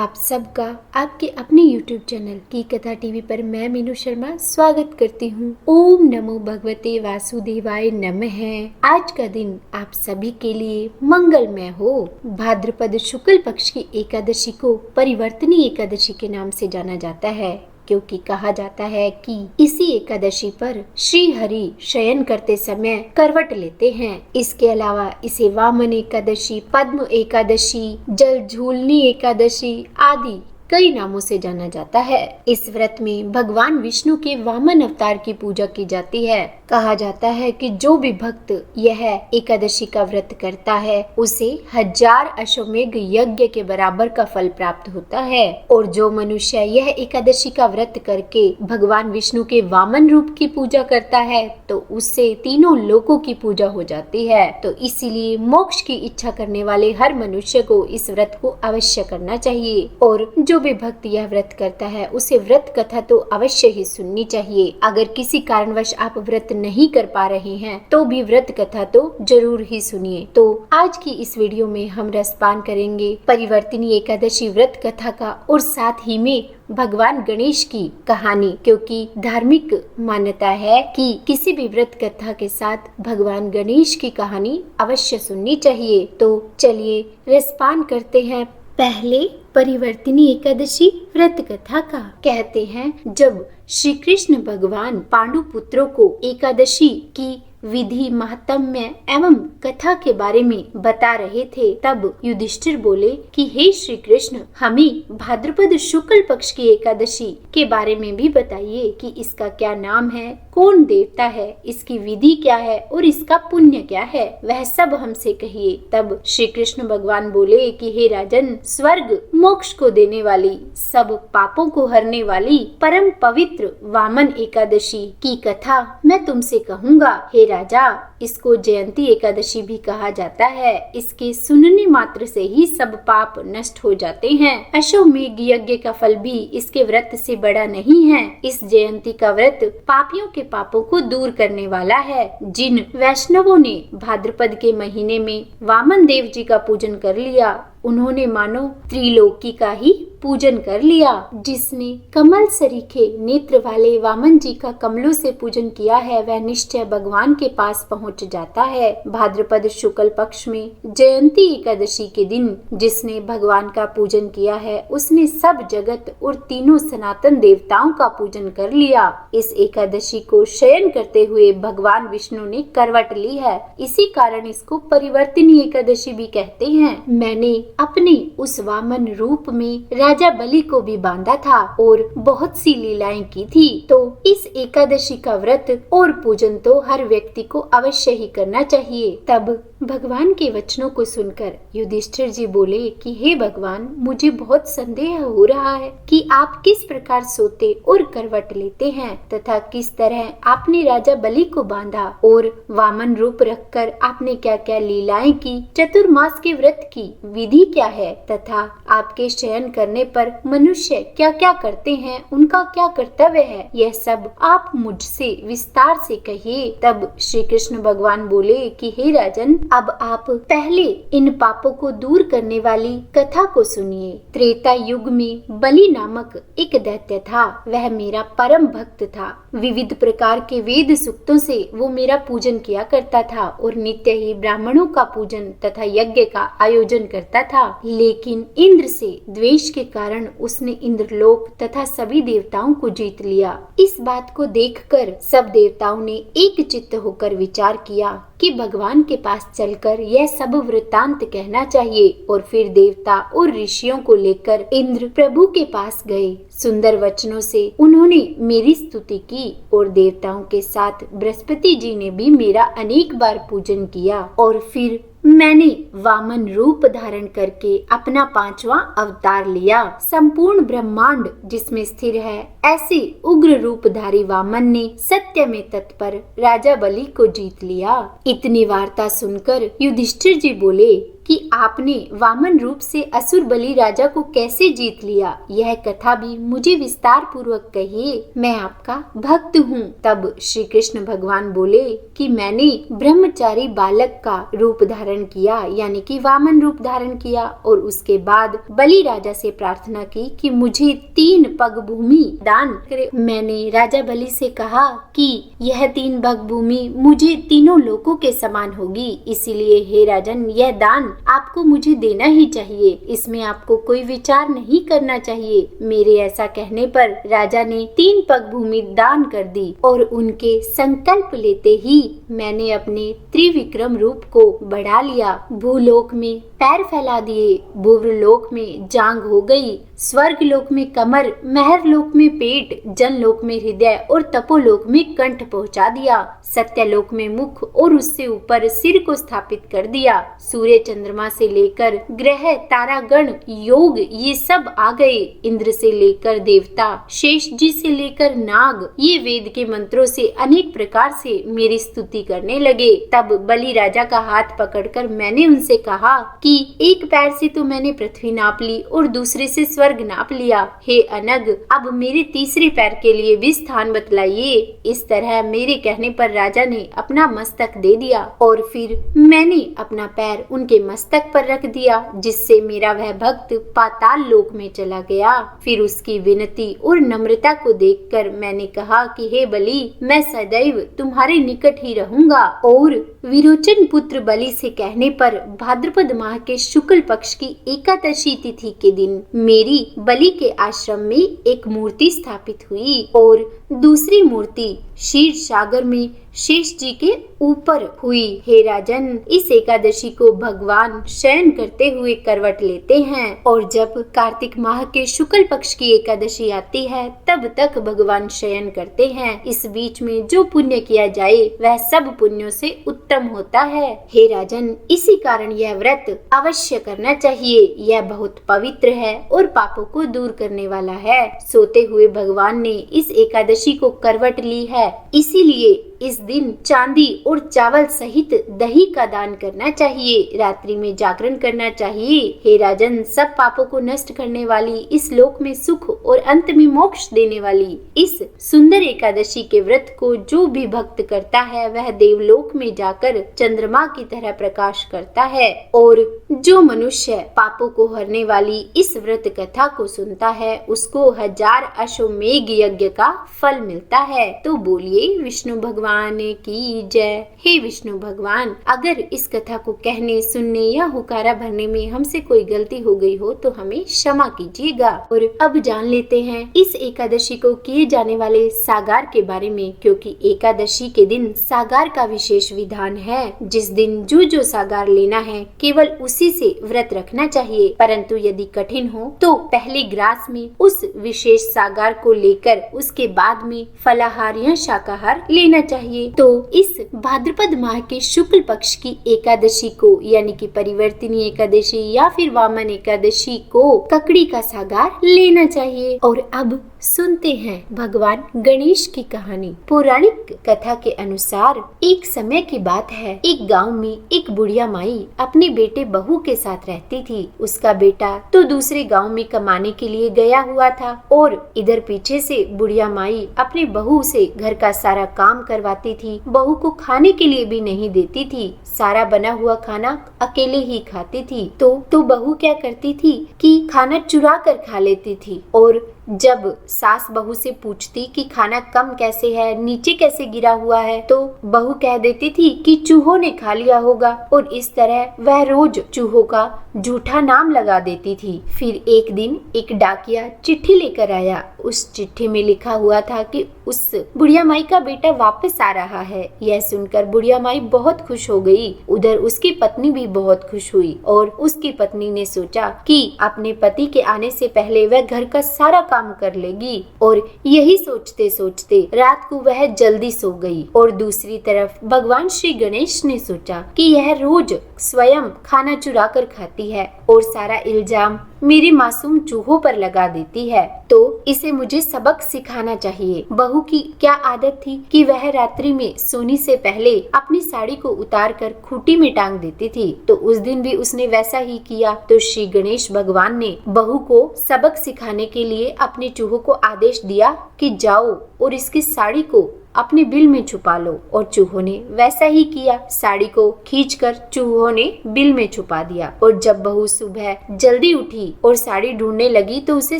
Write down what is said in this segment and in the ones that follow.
आप सबका आपके अपने YouTube चैनल की कथा टीवी पर मैं मीनू शर्मा स्वागत करती हूँ। ओम नमो भगवते वासुदेवाय नमः। आज का दिन आप सभी के लिए मंगलमय हो। भाद्रपद शुक्ल पक्ष की एकादशी को परिवर्तनी एकादशी के नाम से जाना जाता है, क्योंकि कहा जाता है कि इसी एकादशी पर श्री हरि शयन करते समय करवट लेते हैं। इसके अलावा इसे वामन एकादशी, पद्म एकादशी, जल झूलनी एकादशी आदि कई नामों से जाना जाता है। इस व्रत में भगवान विष्णु के वामन अवतार की पूजा की जाती है। कहा जाता है कि जो भी भक्त यह एकादशी का व्रत करता है उसे 1000 अश्वमेघ यज्ञ के बराबर का फल प्राप्त होता है। और जो मनुष्य यह एकादशी का व्रत करके भगवान विष्णु के वामन रूप की पूजा करता है तो उससे तीनों लोकों की पूजा हो जाती है। तो इसीलिए मोक्ष की इच्छा करने वाले हर मनुष्य को इस व्रत को अवश्य करना चाहिए। और जो भी भक्त यह व्रत करता है उसे व्रत कथा तो अवश्य ही सुननी चाहिए। अगर किसी कारणवश आप व्रत नहीं कर पा रहे हैं तो भी व्रत कथा तो जरूर ही सुनिए। तो आज की इस वीडियो में हम रसपान करेंगे परिवर्तनी एकादशी व्रत कथा का और साथ ही में भगवान गणेश की कहानी, क्योंकि धार्मिक मान्यता है कि किसी भी व्रत कथा के साथ भगवान गणेश की कहानी अवश्य सुननी चाहिए। तो चलिए रसपान करते हैं पहले परिवर्तनी एकादशी व्रत कथा का। कहते हैं जब श्री कृष्ण भगवान पांडु पुत्रों को एकादशी की विधि, महात्म्य एवं कथा के बारे में बता रहे थे तब युधिष्ठिर बोले कि हे श्री कृष्ण, हमें भाद्रपद शुक्ल पक्ष की एकादशी के बारे में भी बताइए कि इसका क्या नाम है, कौन देवता है, इसकी विधि क्या है और इसका पुण्य क्या है, वह सब हमसे कहिए। तब श्री कृष्ण भगवान बोले कि हे राजन, स्वर्ग मोक्ष को देने वाली, सब पापों को हरने वाली परम पवित्र वामन एकादशी की कथा मैं तुमसे कहूँगा। हे राजा, इसको जयंती एकादशी भी कहा जाता है। इसके सुनने मात्र से ही सब पाप नष्ट हो जाते हैं। अश्वमेघ यज्ञ का फल भी इसके व्रत से बड़ा नहीं है। इस जयंती का व्रत पापियों के पापों को दूर करने वाला है। जिन वैष्णवों ने भाद्रपद के महीने में वामन देव जी का पूजन कर लिया उन्होंने मानो त्रिलोकी का ही पूजन कर लिया। जिसने कमल सरीखे नेत्र वाले वामन जी का कमलों से पूजन किया है वह निश्चय भगवान के पास पहुंच जाता है। भाद्रपद शुक्ल पक्ष में जयंती एकादशी के दिन जिसने भगवान का पूजन किया है उसने सब जगत और तीनों सनातन देवताओं का पूजन कर लिया। इस एकादशी को शयन करते हुए भगवान विष्णु ने करवट ली है, इसी कारण इसको परिवर्तनी एकादशी भी कहते हैं। मैंने अपने उस वामन रूप में राजा बलि को भी बांधा था और बहुत सी लीलाएं की थी। तो इस एकादशी का व्रत और पूजन तो हर व्यक्ति को अवश्य ही करना चाहिए। तब भगवान के वचनों को सुनकर युधिष्ठिर जी बोले कि हे भगवान, मुझे बहुत संदेह हो रहा है कि आप किस प्रकार सोते और करवट लेते हैं तथा किस तरह आपने राजा बलि को बांधा और वामन रूप रखकर आपने क्या क्या लीलाएं की, चतुर्मास के व्रत की विधि क्या है तथा आपके शयन करने पर मनुष्य क्या क्या करते हैं, उनका क्या कर्तव्य है, यह सब आप मुझसे विस्तार से कहिए। तब श्री कृष्ण भगवान बोले कि हे राजन, अब आप पहले इन पापों को दूर करने वाली कथा को सुनिए। त्रेता युग में बलि नामक एक दैत्य था। वह मेरा परम भक्त था। विविध प्रकार के वेद सूक्तों से वो मेरा पूजन किया करता था और नित्य ही ब्राह्मणों का पूजन तथा यज्ञ का आयोजन करता था। लेकिन इंद्र से द्वेष के कारण उसने इंद्रलोक तथा सभी देवताओं को जीत लिया। इस बात को देखकर सब देवताओं ने एक चित्त होकर विचार किया कि भगवान के पास चलकर यह सब वृत्तांत कहना चाहिए। और फिर देवता और ऋषियों को लेकर इंद्र प्रभु के पास गए। सुंदर वचनों से उन्होंने मेरी स्तुति की और देवताओं के साथ बृहस्पति जी ने भी मेरा अनेक बार पूजन किया। और फिर मैंने वामन रूप धारण करके अपना 5वां अवतार लिया। संपूर्ण ब्रह्मांड जिसमें स्थिर है ऐसे उग्र रूपधारी वामन ने सत्य में तत्पर राजा बलि को जीत लिया। इतनी वार्ता सुनकर युधिष्ठिर जी बोले कि आपने वामन रूप से असुर बलि राजा को कैसे जीत लिया, यह कथा भी मुझे विस्तार पूर्वक कहिए, मैं आपका भक्त हूँ। तब श्री कृष्ण भगवान बोले कि मैंने ब्रह्मचारी बालक का रूप धारण किया, यानी कि वामन रूप धारण किया, और उसके बाद बलि राजा से प्रार्थना की कि मुझे 3 पग भूमि दान करे। मैंने राजा बलि से कहा कि यह 3 पग भूमि मुझे तीनों लोकों के समान होगी, इसीलिए हे राजन, यह दान आपको मुझे देना ही चाहिए, इसमें आपको कोई विचार नहीं करना चाहिए। मेरे ऐसा कहने पर राजा ने 3 पग भूमि दान कर दी और उनके संकल्प लेते ही मैंने अपने त्रिविक्रम रूप को बढ़ा लिया। भूलोक में पैर फैला दिए, भूवरलोक में जांघ हो गई, स्वर्ग लोक में कमर, महरलोक में पेट, जनलोक में हृदय और तपोलोक में कंठ पहुंचा दिया, सत्यलोक में मुख और उससे ऊपर सिर को स्थापित कर दिया। सूर्य चंद्रमा से लेकर ग्रह तारागण योग ये सब आ गए। इंद्र से लेकर देवता, शेष जी से लेकर नाग, ये वेद के मंत्रों से अनेक प्रकार से मेरी स्तुति करने लगे। तब बलि राजा का हाथ पकड़कर मैंने उनसे कहा कि एक पैर से तो मैंने पृथ्वी नाप ली और दूसरे से स्वर्ग नाप लिया, हे अनग, अब मेरे तीसरे पैर के लिए भी स्थान बतलाइए। इस तरह मेरे कहने पर राजा ने अपना मस्तक दे दिया और फिर मैंने अपना पैर उनके मस्तक पर रख दिया, जिससे मेरा वह भक्त पाताल लोक में चला गया। फिर उसकी विनती और नम्रता को देखकर मैंने कहा कि हे बलि, मैं सदैव तुम्हारे निकट ही रहूंगा। और विरोचन पुत्र बलि से कहने पर भाद्रपद माह के शुक्ल पक्ष की एकादशी तिथि के दिन मेरी बलि के आश्रम में एक मूर्ति स्थापित हुई और दूसरी मूर्ति क्षीर सागर में शेष जी के ऊपर हुई। हे राजन, इस एकादशी को भगवान शयन करते हुए करवट लेते हैं और जब कार्तिक माह के शुक्ल पक्ष की एकादशी आती है तब तक भगवान शयन करते हैं। इस बीच में जो पुण्य किया जाए वह सब पुण्यों से उत्तम होता है। हे राजन, इसी कारण यह व्रत अवश्य करना चाहिए। यह बहुत पवित्र है और पापों को दूर करने वाला है। सोते हुए भगवान ने इस एकादशी को करवट ली है, इसीलिए इस दिन चांदी और चावल सहित दही का दान करना चाहिए। रात्रि में जागरण करना चाहिए। हे राजन, सब पापों को नष्ट करने वाली, इस लोक में सुख और अंत में मोक्ष देने वाली इस सुंदर एकादशी के व्रत को जो भी भक्त करता है वह देवलोक में जाकर चंद्रमा की तरह प्रकाश करता है। और जो मनुष्य पापों को हरने वाली इस व्रत कथा को सुनता है उसको 1000 अश्वमेघ यज्ञ का फल मिलता है। तो बोलिए विष्णु भगवान की जय। हे विष्णु भगवान, अगर इस कथा को कहने, सुनने या हुकारा भरने में हमसे कोई गलती हो गई हो तो हमें क्षमा कीजिएगा। और अब जान लेते हैं इस एकादशी को किए जाने वाले सागार के बारे में, क्योंकि एकादशी के दिन सागार का विशेष विधान है। जिस दिन जो सागार लेना है केवल उसी से व्रत रखना चाहिए, परंतु यदि कठिन हो तो पहले ग्रास में उस विशेष सागार को लेकर उसके बाद में फलाहार या शाकाहार लेना चाहिए। तो इस भाद्रपद माह के शुक्ल पक्ष की एकादशी को यानी कि परिवर्तिनी एकादशी या फिर वामन एकादशी को ककड़ी का सागार लेना चाहिए। और अब सुनते हैं भगवान गणेश की कहानी। पौराणिक कथा के अनुसार एक समय की बात है, एक गांव में एक बुढ़िया माई अपने बेटे बहू के साथ रहती थी। उसका बेटा तो दूसरे गांव में कमाने के लिए गया हुआ था और इधर पीछे से बुढ़िया माई अपने बहू से घर का सारा काम करवाती थी। बहू को खाने के लिए भी नहीं देती थी, सारा बना हुआ खाना अकेले ही खाती थी। तो बहू क्या करती थी कि खाना चुरा कर खा लेती थी। और जब सास बहू से पूछती कि खाना कम कैसे है, नीचे कैसे गिरा हुआ है, तो बहू कह देती थी कि चूहों ने खा लिया होगा। और इस तरह वह रोज चूहों का झूठा नाम लगा देती थी। फिर एक दिन एक डाकिया चिट्ठी लेकर आया। उस चिट्ठी में लिखा हुआ था कि उस बुढ़िया माई का बेटा वापस आ रहा है। यह सुनकर बुढ़िया माई बहुत खुश हो गई। उधर उसकी पत्नी भी बहुत खुश हुई और उसकी पत्नी ने सोचा कि अपने पति के आने से पहले वह घर का सारा काम कर लेगी। और यही सोचते सोचते रात को वह जल्दी सो गई। और दूसरी तरफ भगवान श्री गणेश ने सोचा कि यह रोज स्वयं खाना चुरा कर खाती है और सारा इल्जाम मेरे मासूम चूहों पर लगा देती है, तो इसे मुझे सबक सिखाना चाहिए। बहू की क्या आदत थी कि वह रात्रि में सोने से पहले अपनी साड़ी को उतारकर खूंटी में टांग देती थी, तो उस दिन भी उसने वैसा ही किया। तो श्री गणेश भगवान ने बहू को सबक सिखाने के लिए अपने चूहों को आदेश दिया कि जाओ और इसकी साड़ी को अपने बिल में छुपा लो, और चूहों ने वैसा ही किया। साड़ी को खींचकर चूहों ने बिल में छुपा दिया, और जब बहू सुबह जल्दी उठी और साड़ी ढूंढने लगी तो उसे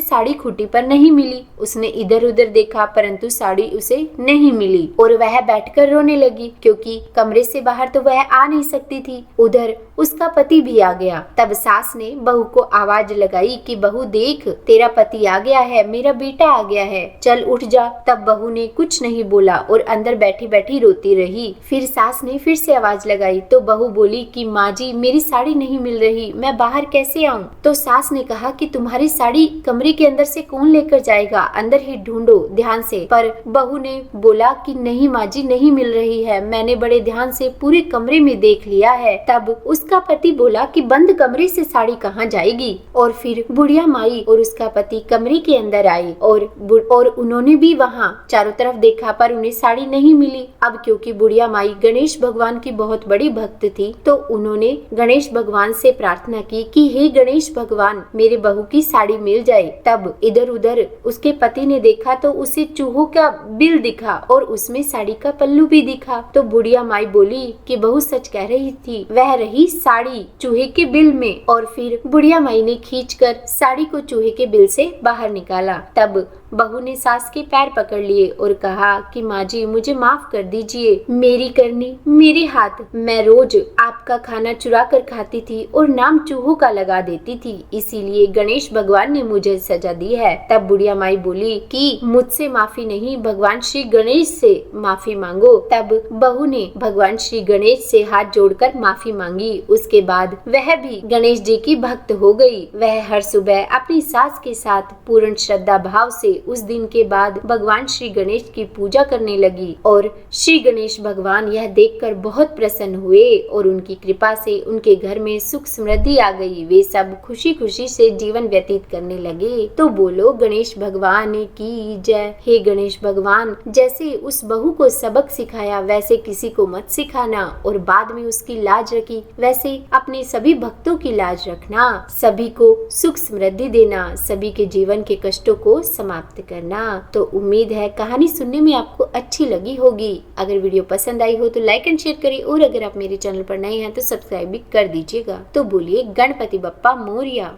साड़ी खूंटी पर नहीं मिली। उसने इधर उधर देखा परंतु साड़ी उसे नहीं मिली, और वह बैठकर रोने लगी क्योंकि कमरे से बाहर तो वह आ नहीं सकती थी। उधर उसका पति भी आ गया। तब सास ने बहू को आवाज लगाई कि बहू देख, तेरा पति आ गया है, मेरा बेटा आ गया है, चल उठ जा। तब बहू ने कुछ नहीं बोला और अंदर बैठी बैठी रोती रही। फिर सास ने फिर से आवाज लगाई तो बहू बोली कि माँ जी, मेरी साड़ी नहीं मिल रही, मैं बाहर कैसे आऊँ? तो सास ने कहा कि तुम्हारी साड़ी कमरे के अंदर से कौन लेकर जाएगा, अंदर ही ढूंढो ध्यान से। पर बहू ने बोला कि नहीं माँ जी, नहीं मिल रही है, मैंने बड़े ध्यान से पूरे कमरे में देख लिया है। तब उसका पति बोला कि बंद कमरे से साड़ी कहाँ जाएगी? और फिर बुढ़िया माई और उसका पति कमरे के अंदर आए और उन्होंने भी वहाँ चारों तरफ देखा पर उन्हें साड़ी नहीं मिली। अब क्योंकि बुढ़िया माई गणेश भगवान की बहुत बड़ी भक्त थी, तो उन्होंने गणेश भगवान से प्रार्थना की कि हे गणेश भगवान, मेरे बहू की साड़ी मिल जाए। तब इधर उधर उसके पति ने देखा तो उसे चूहों का बिल दिखा और उसमें साड़ी का पल्लू भी दिखा। तो बुढ़िया माई बोली कि बहू सच कह रही थी, वह रही साड़ी चूहे के बिल में। और फिर बुढ़िया माई ने खींचकर साड़ी को चूहे के बिल से बाहर निकाला। तब बहू ने सास के पैर पकड़ लिए और कहा कि माँ जी, मुझे माफ कर दीजिए, मेरी करनी मेरे हाथ, मैं रोज आपका खाना चुरा कर खाती थी और नाम चूहों का लगा देती थी, इसीलिए गणेश भगवान ने मुझे सजा दी है। तब बुढ़िया माई बोली कि मुझसे माफी नहीं, भगवान श्री गणेश से माफी मांगो। तब बहू ने भगवान श्री गणेश से हाथ जोड़कर माफी मांगी। उसके बाद वह भी गणेश जी की भक्त हो गई। वह हर सुबह अपनी सास के साथ पूर्ण श्रद्धा भाव से उस दिन के बाद भगवान श्री गणेश की पूजा करने लगी, और श्री गणेश भगवान यह देखकर बहुत प्रसन्न हुए और उनकी कृपा से उनके घर में सुख समृद्धि आ गई। वे सब खुशी खुशी से जीवन व्यतीत करने लगे। तो बोलो गणेश भगवान की जय। हे गणेश भगवान, जैसे उस बहू को सबक सिखाया वैसे किसी को मत सिखाना, और बाद में उसकी लाज रखी वैसे अपने सभी भक्तों की लाज रखना। सभी को सुख समृद्धि देना, सभी के जीवन के कष्टों को समाप्त करना। तो उम्मीद है कहानी सुनने में आपको अच्छी लगी होगी। अगर वीडियो पसंद आई हो तो लाइक एंड शेयर करिए, और अगर आप मेरे चैनल पर नए हैं तो सब्सक्राइब भी कर दीजिएगा। तो बोलिए गणपति बप्पा मोरिया।